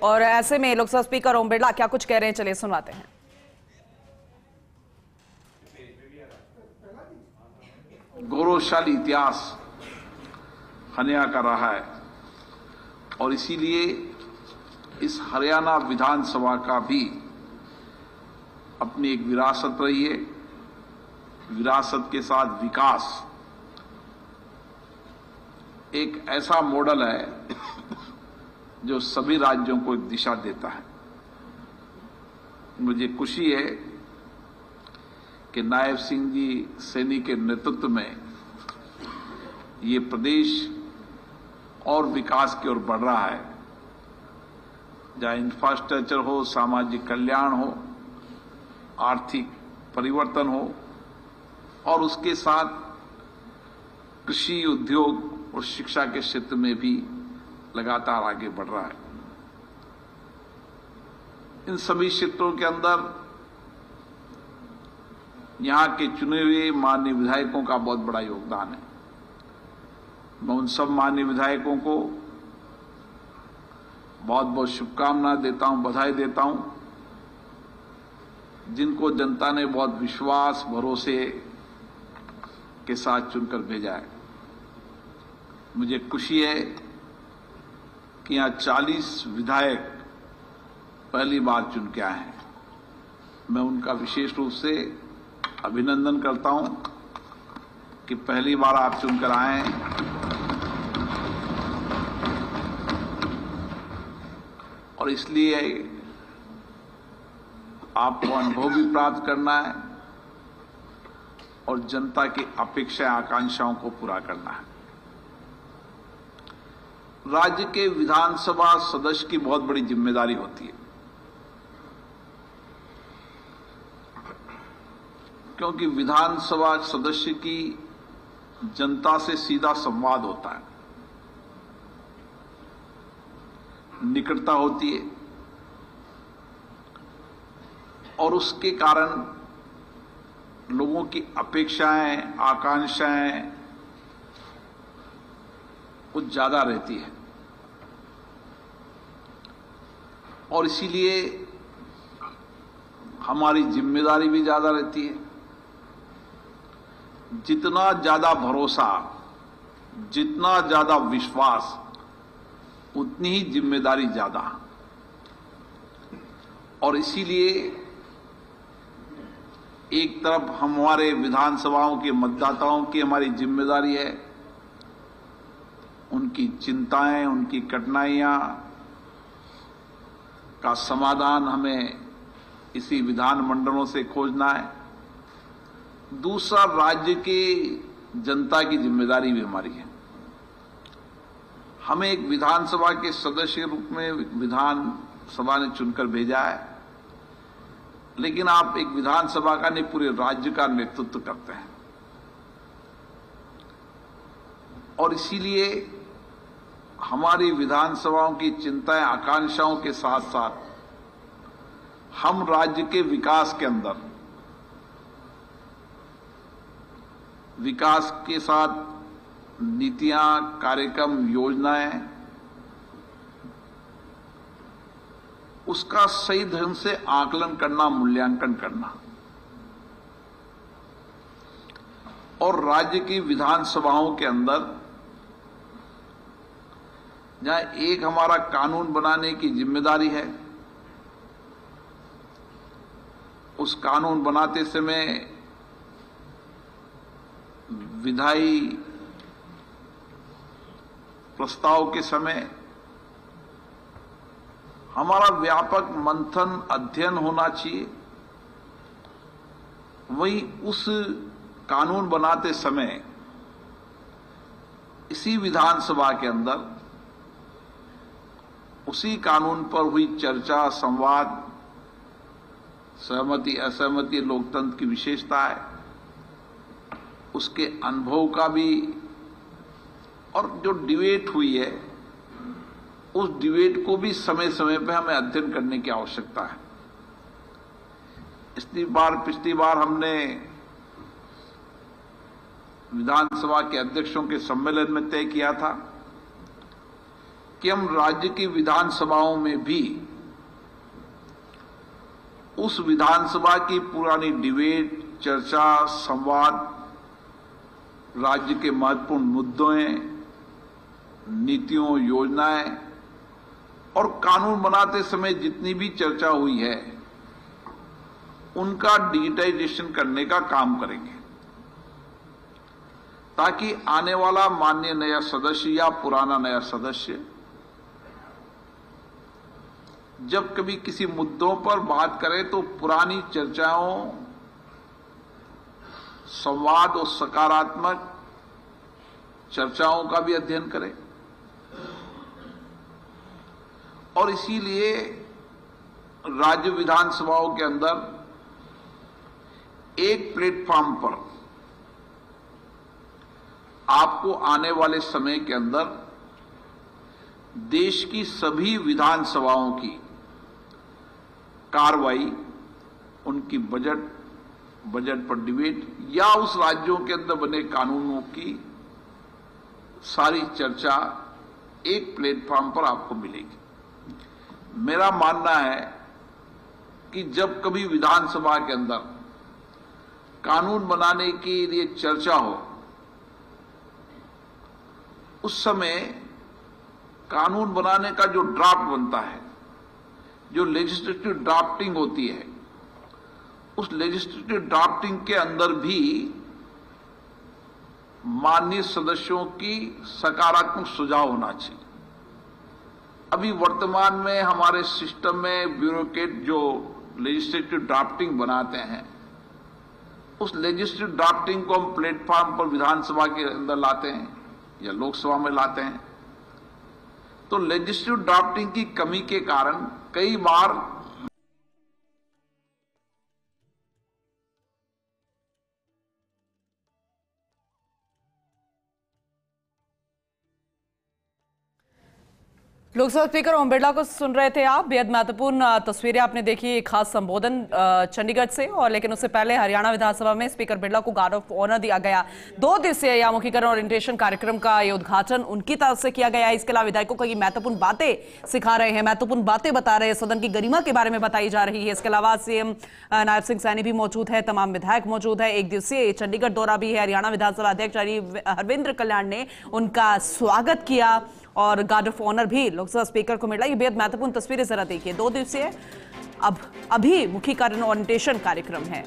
और ऐसे में लोकसभा स्पीकर ओम बिरला क्या कुछ कह रहे हैं, चलिए सुनवाते हैं। गौरवशाली इतिहास हरियाणा का रहा है और इसीलिए इस हरियाणा विधानसभा का भी अपनी एक विरासत रही है। विरासत के साथ विकास एक ऐसा मॉडल है जो सभी राज्यों को एक दिशा देता है। मुझे खुशी है कि नायब सिंह जी सैनी के नेतृत्व में ये प्रदेश और विकास की ओर बढ़ रहा है, जहां इंफ्रास्ट्रक्चर हो, सामाजिक कल्याण हो, आर्थिक परिवर्तन हो और उसके साथ कृषि, उद्योग और शिक्षा के क्षेत्र में भी लगातार आगे बढ़ रहा है। इन सभी क्षेत्रों के अंदर यहां के चुने हुए माननीय विधायकों का बहुत बड़ा योगदान है। मैं उन सब माननीय विधायकों को बहुत बहुत शुभकामनाएं देता हूं, बधाई देता हूं, जिनको जनता ने बहुत विश्वास, भरोसे के साथ चुनकर भेजा है। मुझे खुशी है कि यहां 40 विधायक पहली बार चुन के आए हैं। मैं उनका विशेष रूप से अभिनंदन करता हूं कि पहली बार आप चुनकर आए हैं और इसलिए आपको अनुभव भी प्राप्त करना है और जनता की अपेक्षा, आकांक्षाओं को पूरा करना है। राज्य के विधानसभा सदस्य की बहुत बड़ी जिम्मेदारी होती है, क्योंकि विधानसभा सदस्य की जनता से सीधा संवाद होता है, निकटता होती है और उसके कारण लोगों की अपेक्षाएं, आकांक्षाएं कुछ ज्यादा रहती है और इसीलिए हमारी जिम्मेदारी भी ज्यादा रहती है। जितना ज्यादा भरोसा, जितना ज्यादा विश्वास, उतनी ही जिम्मेदारी ज्यादा और इसीलिए एक तरफ हमारे विधानसभाओं के मतदाताओं की हमारी जिम्मेदारी है, उनकी चिंताएं, उनकी कठिनाइयां का समाधान हमें इसी विधान मंडलों से खोजना है। दूसरा, राज्य की जनता की जिम्मेदारी भी हमारी है। हमें एक विधानसभा के सदस्य के रूप में विधानसभा ने चुनकर भेजा है, लेकिन आप एक विधानसभा का नहीं, पूरे राज्य का नेतृत्व करते हैं और इसीलिए हमारी विधानसभाओं की चिंताएं, आकांक्षाओं के साथ साथ हम राज्य के विकास के अंदर, विकास के साथ नीतियां, कार्यक्रम, योजनाएं, उसका सही ढंग से आकलन करना, मूल्यांकन करना और राज्य की विधानसभाओं के अंदर जहां एक हमारा कानून बनाने की जिम्मेदारी है, उस कानून बनाते समय विधायी प्रस्ताव के समय हमारा व्यापक मंथन, अध्ययन होना चाहिए। वही उस कानून बनाते समय इसी विधानसभा के अंदर उसी कानून पर हुई चर्चा, संवाद, सहमति, असहमति लोकतंत्र की विशेषता है, उसके अनुभव का भी, और जो डिबेट हुई है उस डिबेट को भी समय समय पर हमें अध्ययन करने की आवश्यकता है। पिछली बार हमने विधानसभा के अध्यक्षों के सम्मेलन में तय किया था कि हम राज्य की विधानसभाओं में भी उस विधानसभा की पुरानी डिबेट, चर्चा, संवाद, राज्य के महत्वपूर्ण मुद्दों, नीतियों, योजनाएं और कानून बनाते समय जितनी भी चर्चा हुई है उनका डिजिटाइजेशन करने का काम करेंगे, ताकि आने वाला माननीय नया सदस्य या पुराना नया सदस्य जब कभी किसी मुद्दों पर बात करे तो पुरानी चर्चाओं, संवाद और सकारात्मक चर्चाओं का भी अध्ययन करें। और इसीलिए राज्य विधानसभाओं के अंदर एक प्लेटफॉर्म पर आपको आने वाले समय के अंदर देश की सभी विधानसभाओं की कार्रवाई, उनकी बजट पर डिबेट या उस राज्यों के अंदर बने कानूनों की सारी चर्चा एक प्लेटफॉर्म पर आपको मिलेगी। मेरा मानना है कि जब कभी विधानसभा के अंदर कानून बनाने के लिए चर्चा हो, उस समय कानून बनाने का जो ड्राफ्ट बनता है, जो लेजिस्लेटिव ड्राफ्टिंग होती है, उस लेजिस्लेटिव ड्राफ्टिंग के अंदर भी माननीय सदस्यों की सकारात्मक सुझाव होना चाहिए। अभी वर्तमान में हमारे सिस्टम में ब्यूरोक्रेट जो लेजिस्लेटिव ड्राफ्टिंग बनाते हैं, उस लेजिस्लेटिव ड्राफ्टिंग को हम प्लेटफॉर्म पर विधानसभा के अंदर लाते हैं या लोकसभा में लाते हैं, तो लेजिस्लेटिव ड्राफ्टिंग की कमी के कारण कई बार लोकसभा स्पीकर ओम बिरला को सुन रहे थे आप। बेहद महत्वपूर्ण तस्वीरें आपने देखी, एक खास संबोधन चंडीगढ़ से, और लेकिन उससे पहले हरियाणा विधानसभा में स्पीकर बिरला को गार्ड ऑफ ऑनर दिया गया। 2 दिवसीय यामुखीकरण ओरिएंटेशन कार्यक्रम का ये उद्घाटन उनकी तरफ से किया गया। इसके अलावा विधायकों को ये महत्वपूर्ण बातें सिखा रहे हैं, महत्वपूर्ण बातें बता रहे हैं, सदन की गरिमा के बारे में बताई जा रही है। इसके अलावा सीएम नायब सिंह सैनी भी मौजूद है, तमाम विधायक मौजूद है। 1 दिवसीय चंडीगढ़ दौरा भी है। हरियाणा विधानसभा अध्यक्ष हरविंद्र कल्याण ने उनका स्वागत किया और गार्ड ऑफ ऑनर भी लोकसभा स्पीकर को मिला। ये बेहद महत्वपूर्ण तस्वीरें जरा देखिए। 2 दिवसीय अब अभी मुखीकरण ओरिएंटेशन कार्यक्रम है।